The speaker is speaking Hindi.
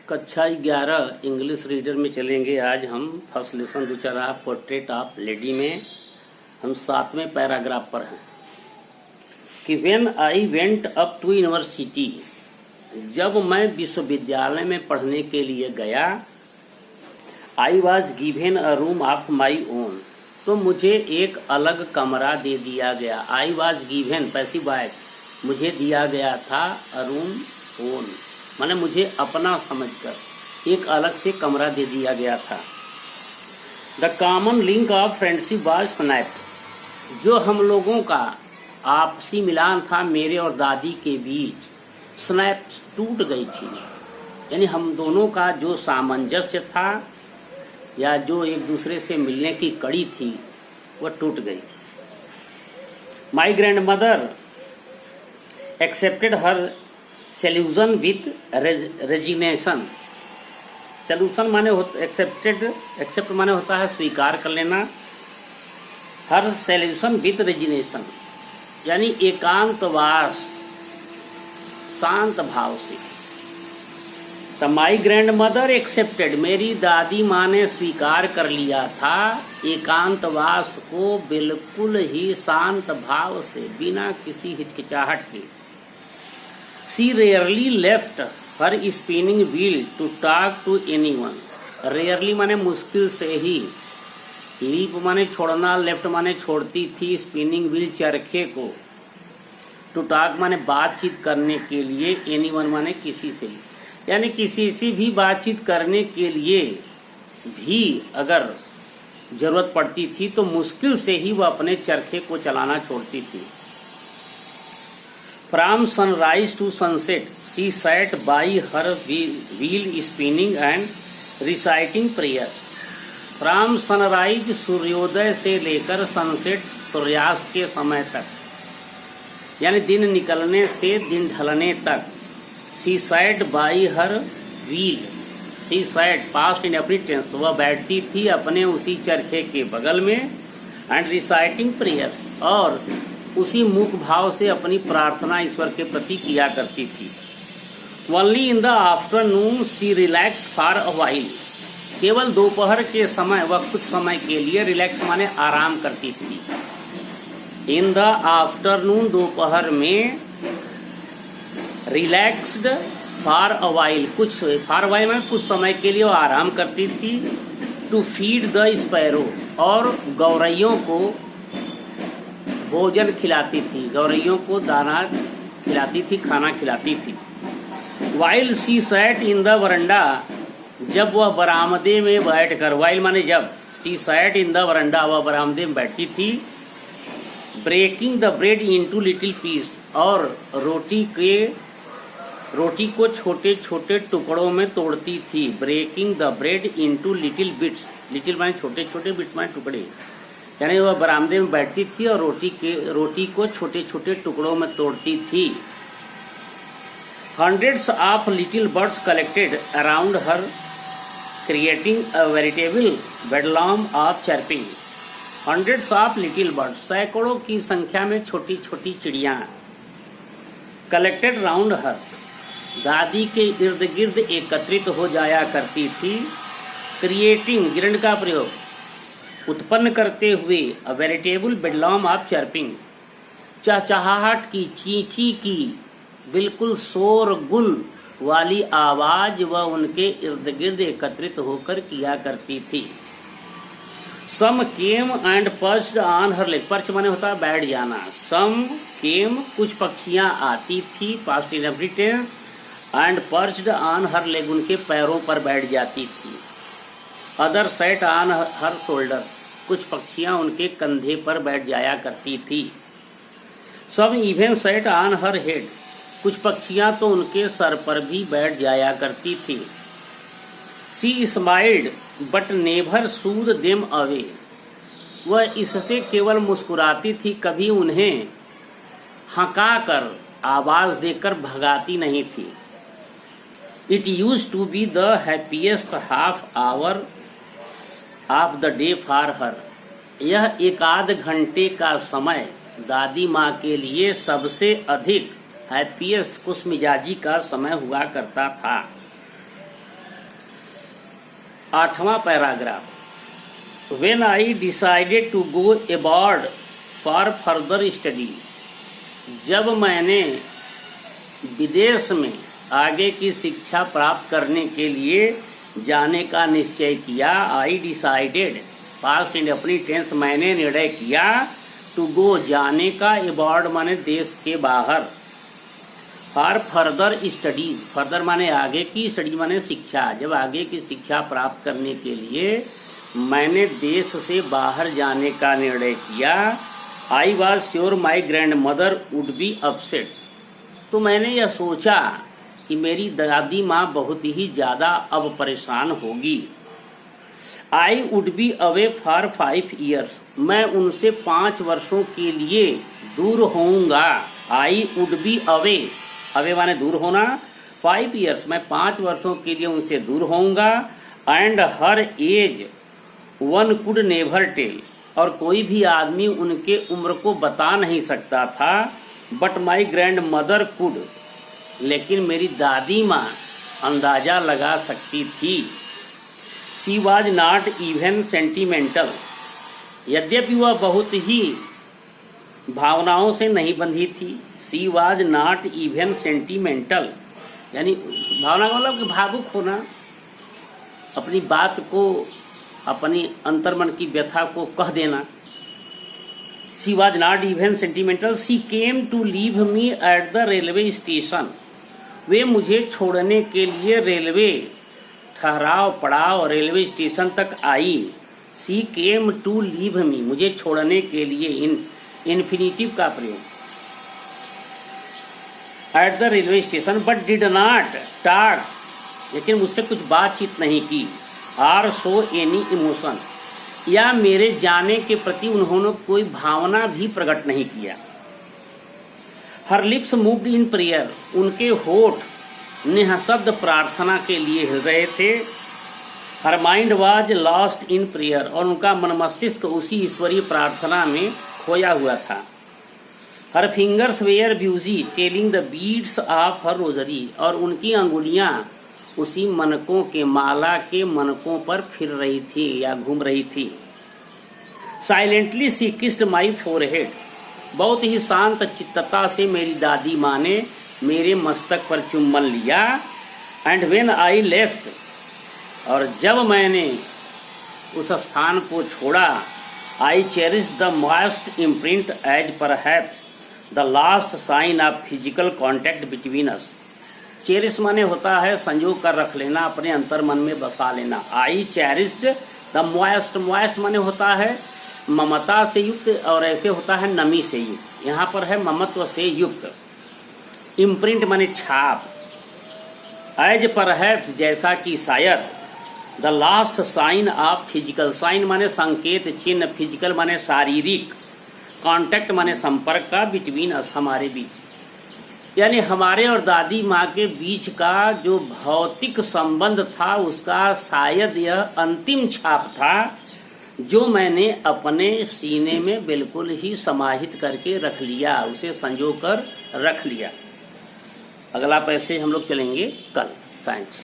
कक्षा 11 इंग्लिश रीडर में चलेंगे। आज हम फर्स्ट लेसन दूसरा पोर्ट्रेट ऑफ लेडी में हम 7वें पैराग्राफ पर हैं कि when I went up to university, जब मैं विश्वविद्यालय में पढ़ने के लिए गया, I was given a room of my own, तो मुझे एक अलग कमरा दे दिया गया। I was given passive voice, मुझे दिया गया था अ रूम ओन, माने मुझे अपना समझकर एक अलग से कमरा दे दिया गया था। The common link of friendship was snapped, जो हम लोगों का आपसी मिलान था मेरे और दादी के बीच, स्नैप टूट गई थी। यानी हम दोनों का जो सामंजस्य था या जो एक दूसरे से मिलने की कड़ी थी वह टूट गई। My grand mother accepted her solution with resignation. Solution माने एक्सेप्ट माने होता है स्वीकार कर लेना। हर सॉल्यूशन विथ रेजिग्नेशन यानी एकांतवास शांत भाव से। तो माई ग्रैंड मदर एक्सेप्टेड, मेरी दादी माँ ने स्वीकार कर लिया था एकांतवास को बिल्कुल ही शांत भाव से, बिना किसी हिचकिचाहट के। She rarely left her spinning wheel to talk to anyone. Rarely माने मुश्किल से ही, लीप माने छोड़ना, लेफ्ट माने छोड़ती थी, स्पिनिंग व्हील चरखे को, टू टॉक माने बातचीत करने के लिए, एनीवन माने किसी से, यानी किसी से भी बातचीत करने के लिए भी अगर जरूरत पड़ती थी तो मुश्किल से ही वह अपने चरखे को चलाना छोड़ती थी। From sunrise to sunset, she sat by her wheel spinning and reciting prayers. From sunrise, सूर्योदय से लेकर सनसेट, सूर्यास्त के समय तक, यानी दिन निकलने से दिन ढलने तक। She sat by her wheel. She sat past indefinite tense, वह बैठती थी अपने उसी चरखे के बगल में, and reciting prayers, और उसी मूक भाव से अपनी प्रार्थना ईश्वर के प्रति किया करती थी। Only in the afternoon she relax for a while, केवल दोपहर के समय वह कुछ समय के लिए, रिलैक्स माने आराम करती थी। इन द आफ्टरनून दोपहर में, रिलैक्स्ड फॉर अ व्हाइल, कुछ फॉर अ व्हाइल में कुछ समय के लिए वो आराम करती थी। टू फीड द स्पैरो, और गौरैयों को भोजन खिलाती थी, गौरैयों को दाना खिलाती थी, खाना खिलाती थी। While she sat in the veranda, जब वह बरामदे में बैठकर, वाइल माने जब, she sat in the veranda, वह बरामदे में बैठती थी। Breaking the bread into little piece, और रोटी को छोटे छोटे टुकड़ों में तोड़ती थी। Breaking the bread into little bits, little माने छोटे छोटे, बिट्स माने टुकड़े, यानी वह बरामदे में बैठती थी और रोटी को छोटे छोटे टुकड़ों में तोड़ती थी। Hundreds of little birds collected around her, creating a veritable bedlam of chirping. Hundreds of little birds, सैकड़ों की संख्या में छोटी छोटी चिड़ियाँ, कलेक्टेड राउंड हर, दादी के इर्द गिर्द एकत्रित हो जाया करती थी। क्रिएटिंग, गिरंड का प्रयोग, उत्पन्न करते हुए, अ वेरिटेबल बेडलॉम ऑफ चर्पिंग, चहचहाहट की, चींची की, बिल्कुल शोरगुल वाली आवाज वह उनके इर्द गिर्द एकत्रित होकर किया करती थी। Some came and perched on her leg, perch माने होता है बैठ जाना। सम केम, कुछ पक्षियां आती थी, past indefinite tense, and perched on her leg, उनके पैरों पर बैठ जाती थी। Other sat on her shoulder, कुछ पक्षियां उनके कंधे पर बैठ जाया करती थी। Some even sat on her head, कुछ पक्षियां तो उनके सर पर भी बैठ जाया करती थी। She smiled but never shooed them away, वह इससे केवल मुस्कुराती थी, कभी उन्हें हंकाकर, आवाज देकर भगाती नहीं थी। It used to be the happiest half hour of the day for her, यह एक आध घंटे का समय दादी माँ के लिए सबसे अधिक हैप्पीएस्ट खुशमिजाजी का समय हुआ करता था। 8वां paragraph. When I decided to go abroad for further study, जब मैंने विदेश में आगे की शिक्षा प्राप्त करने के लिए जाने का निश्चय किया। आई डिसाइडेड, पास्ट इंड अपनी टेंस, मैंने निर्णय किया, टू गो जाने का, अब्रॉड माने देश के बाहर, फॉर फर्दर स्टडीज, फर्दर माने आगे की, स्टडी माने शिक्षा, जब आगे की शिक्षा प्राप्त करने के लिए मैंने देश से बाहर जाने का निर्णय किया। I was sure my grand mother would be upset, तो मैंने यह सोचा कि मेरी दादी माँ बहुत ही ज़्यादा अब परेशान होगी। I would be away for 5 years, मैं उनसे 5 वर्षों के लिए दूर होऊंगा। I would be away, away माने दूर होना, 5 years, मैं 5 वर्षों के लिए उनसे दूर होऊंगा। And her age one could never tell, और कोई भी आदमी उनके उम्र को बता नहीं सकता था। But my grand mother could, लेकिन मेरी दादी माँ अंदाजा लगा सकती थी। She was not even sentimental, यद्यपि वह बहुत ही भावनाओं से नहीं बंधी थी। She was not even sentimental, यानी भावना का मतलब भावुक होना, अपनी बात को, अपनी अंतर्मन की व्यथा को कह देना। She was not even sentimental. She came to leave me at the railway station. वे मुझे छोड़ने के लिए रेलवे ठहराव पड़ाव रेलवे स्टेशन तक आई। She came to leave me, मुझे छोड़ने के लिए, इन्फिनिटिव का प्रयोग, at the railway station, but did not talk, लेकिन मुझसे कुछ बातचीत नहीं की। or show any emotion, या मेरे जाने के प्रति उन्होंने कोई भावना भी प्रकट नहीं किया। हर लिप्स मूव्ड इन प्रेयर, उनके होठ निःशब्द प्रार्थना के लिए हिल रहे थे। Her mind was lost in prayer, और उनका मन मस्तिष्क उसी ईश्वरीय प्रार्थना में खोया हुआ था। Her fingers were busy telling the beads of her rosary, और उनकी अंगुलियां उसी मनकों के, माला के मनकों पर फिर रही थी या घूम रही थी। Silently she kissed my forehead, बहुत ही शांत चित्तता से मेरी दादी माँ ने मेरे मस्तक पर चुम्बन लिया। एंड व्हेन आई लेफ्ट, और जब मैंने उस स्थान को छोड़ा, I cherish the most imprint as perhaps the last sign of physical contact between us. Cherish माने होता है संजो कर रख लेना, अपने अंतर मन में बसा लेना। आई चेरिश्ड द मॉइस्ट, मॉइस्ट माने होता है ममता से युक्त, और ऐसे होता है नमी से युक्त, यहाँ पर है ममत्व से युक्त। इम्प्रिंट माने छाप, एज परहैप्स जैसा कि शायद, the last sign of physical, sign माने संकेत चिन्ह, फिजिकल माने शारीरिक, कॉन्टैक्ट माने संपर्क का, बिटवीन अस हमारे बीच, यानी हमारे और दादी माँ के बीच का जो भौतिक संबंध था उसका शायद यह अंतिम छाप था, जो मैंने अपने सीने में बिल्कुल ही समाहित करके रख लिया, उसे संजो कर रख लिया। अगला पैसे हम लोग चलेंगे कल। थैंक्स।